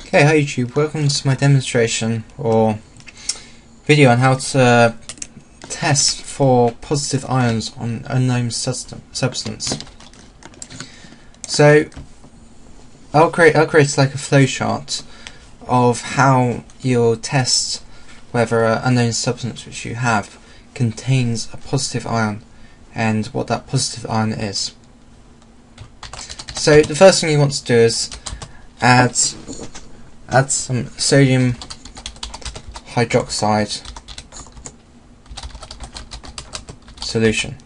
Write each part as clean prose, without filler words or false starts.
Okay, hi YouTube, welcome to my demonstration or video on how to test for positive ions on unknown substance. So I'll create like a flowchart of how you'll test whether an unknown substance which you have contains a positive ion and what that positive ion is. So the first thing you want to do is add some sodium hydroxide solution.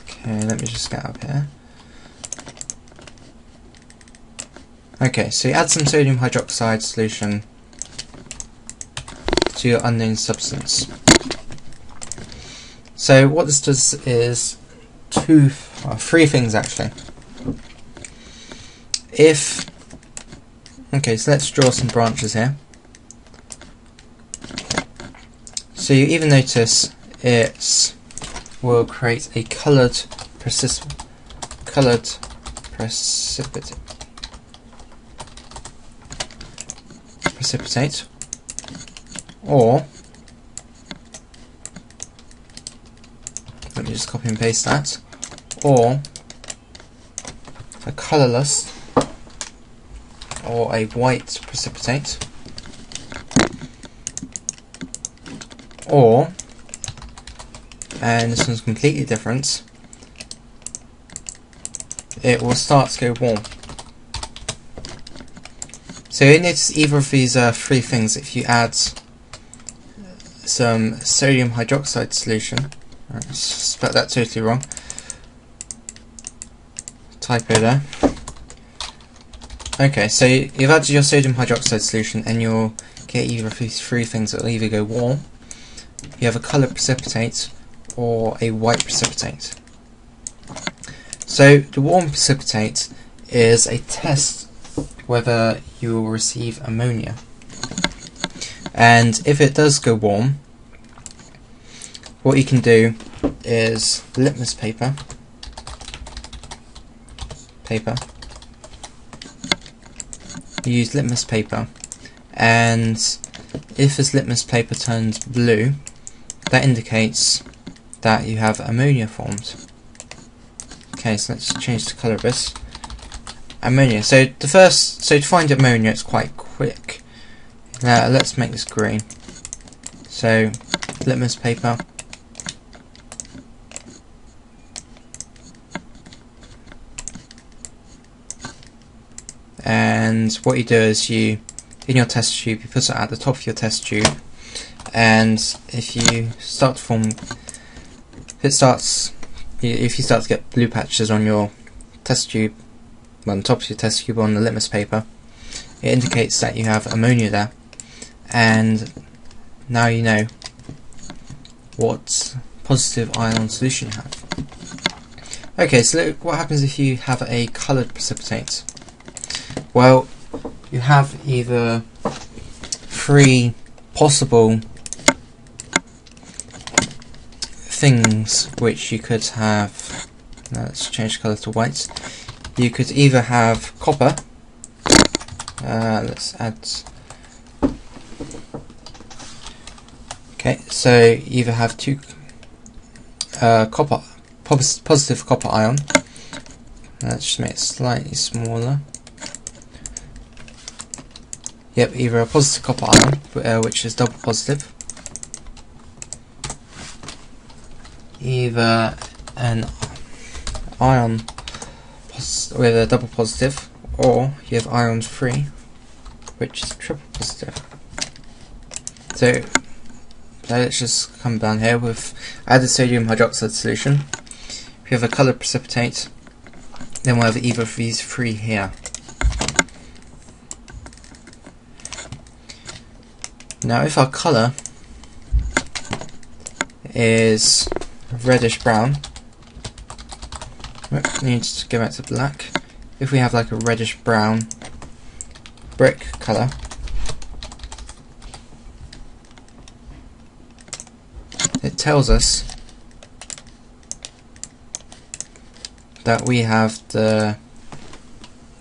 Okay, let me just get up here. Okay, so you add some sodium hydroxide solution to your unknown substance. So what this does is three things actually. Okay, so let's draw some branches here. So you even notice it will create a coloured precipitate. Or let me just copy and paste that. Or a colourless or a white precipitate, or, and this one's completely different, it will start to go warm. So you notice either of these three things. If you add some sodium hydroxide solution, I spelled that totally wrong, typo there. Okay, so you've added your sodium hydroxide solution and you'll get either of these three things that will either go warm, you have a coloured precipitate, or a white precipitate. So the warm precipitate is a test whether you will receive ammonia. And if it does go warm, what you can do is litmus paper. You use litmus paper, and if this litmus paper turns blue, that indicates that you have ammonia formed. Okay, so let's change the colour of this. Ammonia. So to find ammonia, it's quite quick. Let's make this green. So litmus paper. And what you do is in your test tube, you put it at the top of your test tube, and if you start to get blue patches on your test tube, on the top of your test tube on the litmus paper, it indicates that you have ammonia there, and now you know what positive ion solution you have. Okay, so look what happens if you have a coloured precipitate. Well, you have either three possible things which you could have. Now let's change the colour to white. You could either have copper. Let's add. Okay, so you either have two positive copper ion. Let's just make it slightly smaller. Yep, either a positive copper ion, which is double positive, either an ion with a double positive, or you have ion free, which is triple positive. So let's just come down here with added sodium hydroxide solution. If you have a coloured precipitate, then we'll have either of these three here. Now if our colour is reddish brown, we need to go back to black. If we have like a reddish brown brick colour, it tells us that we have the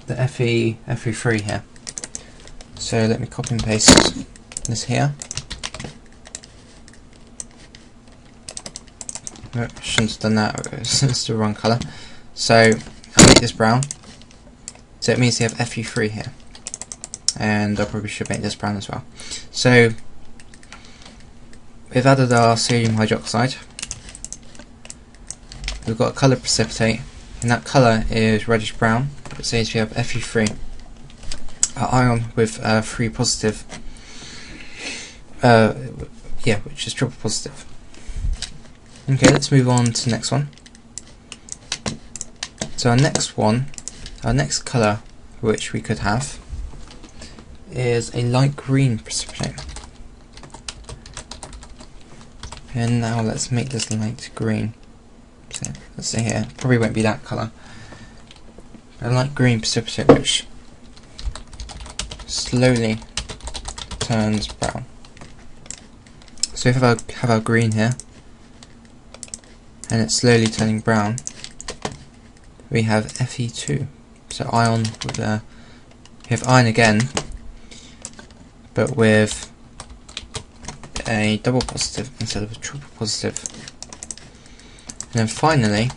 Fe3 here. So let me copy and paste this here. No, shouldn't have done that, it's the wrong colour. So I'll make this brown. So it means we have Fe3 here. And I probably should make this brown as well. So we've added our sodium hydroxide. We've got a colour precipitate, and that colour is reddish brown. It says we have Fe3, an ion with 3 positive, which is triple positive. Okay, let's move on to the next one. So our next colour which we could have is a light green precipitate. And now let's make this light green. So let's say here, probably won't be that colour. A light green precipitate which slowly turns brown. So if I have our green here, and it's slowly turning brown, we have Fe2. So ion with we have iron again, but with a double positive instead of a triple positive. And then finally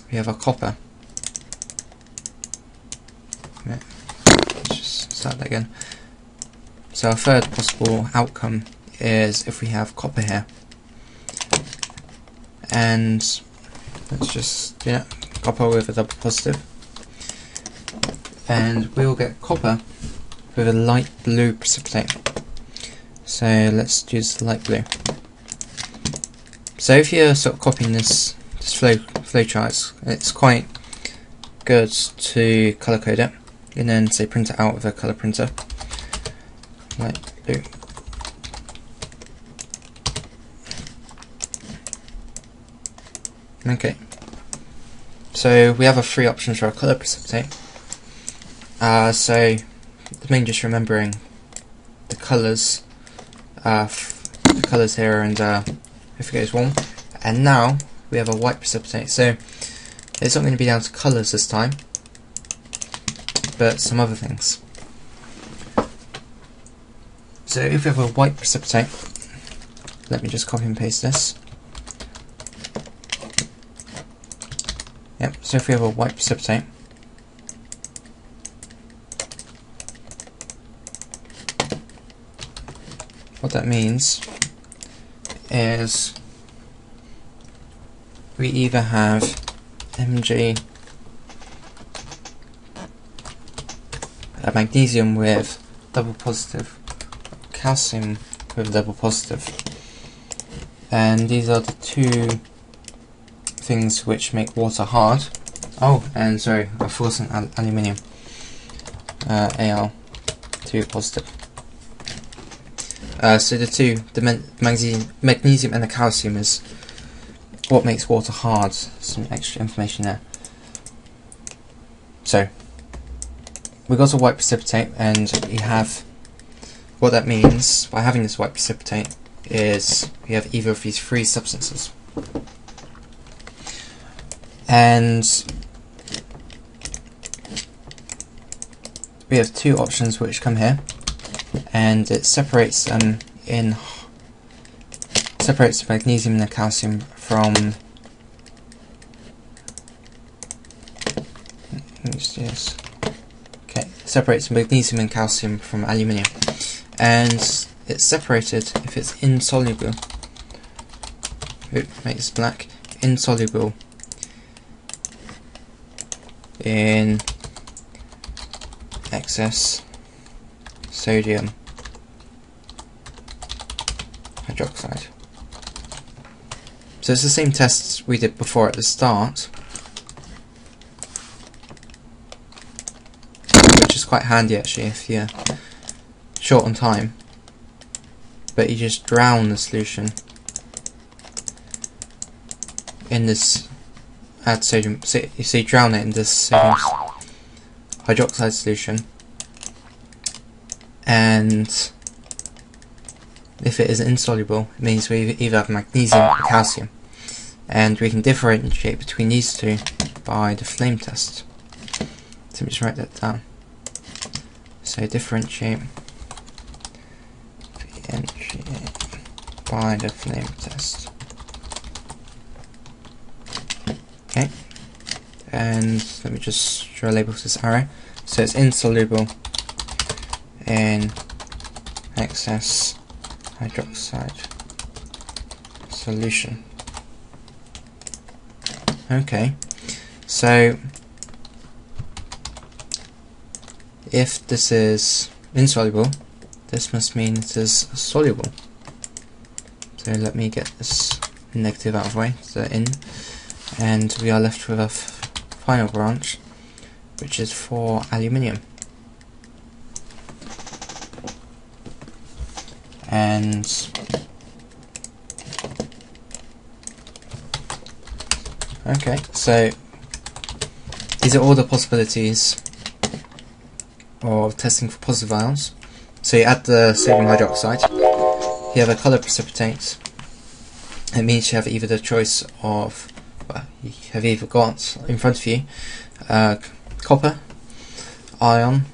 we have our copper. Yeah, let's just start that again. So our third possible outcome is if we have copper here. And let's just copper with a double positive. And we will get copper with a light blue precipitate. So let's use the light blue. So if you're sort of copying this flow chart, it's quite good to colour code it and then say print it out with a colour printer. Light blue. Okay. So we have our 3 options for our colour precipitate. So the main just remembering the colours here, and if it goes warm. And now we have a white precipitate. So it's not going to be down to colours this time, but some other things. So if we have a white precipitate, let me just copy and paste this. Yep, so if we have a white precipitate, what that means is we either have Mg, a magnesium with double positive, calcium with double positive, and these are the 2 things which make water hard. Oh, and sorry, I forgot some aluminium, Al2 positive. So the magnesium and the calcium is what makes water hard. Some extra information there. So we got a white precipitate, and we have, what that means by having this white precipitate is we have either of these 3 substances. And we have 2 options which come here, and it separates them separates the magnesium and the calcium from, separates the magnesium and calcium from aluminium, and it's separated if it's insoluble. Make this black. Insoluble in excess sodium hydroxide. So it's the same tests we did before at the start, which is quite handy actually if you're short on time, but you just drown the solution in this, add sodium, so you drown it in this sodium hydroxide solution, and if it is insoluble, it means we either have magnesium or calcium. and we can differentiate between these two by the flame test. So let me just write that down. So differentiate by the flame test. Okay, and let me just draw a label for this arrow. So it's insoluble in excess hydroxide solution. Okay, so if this is insoluble, this must mean it is soluble. So let me get this negative out of the way, so in, and we are left with a final branch, which is for aluminium. And okay, so these are all the possibilities of testing for positive ions. So you add the sodium hydroxide, you have a colour precipitate. It means you have either the choice of, well, you have either got in front of you copper, ion,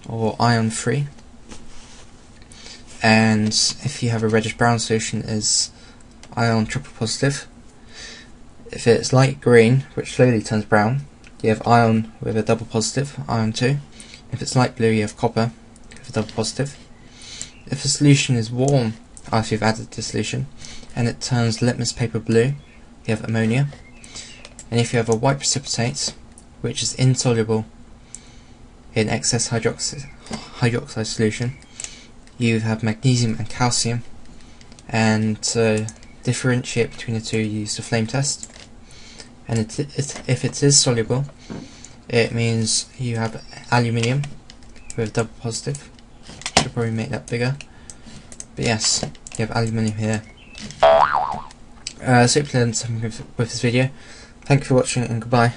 or ion free. And if you have a reddish brown solution, is ion triple positive. If it's light green, which slowly turns brown, you have ion with a double positive, ion 2. If it's light blue, you have copper with a double positive. If the solution is warm after you've added the solution and it turns litmus paper blue, you have ammonia. And if you have a white precipitate, which is insoluble in excess hydroxide solution, you have magnesium and calcium. And to differentiate between the two, you use the flame test. And if it is soluble, it means you have aluminium with double positive. Should probably make that bigger. But yes, you have aluminium here. So hope you learned something with this video. Thank you for watching, and goodbye.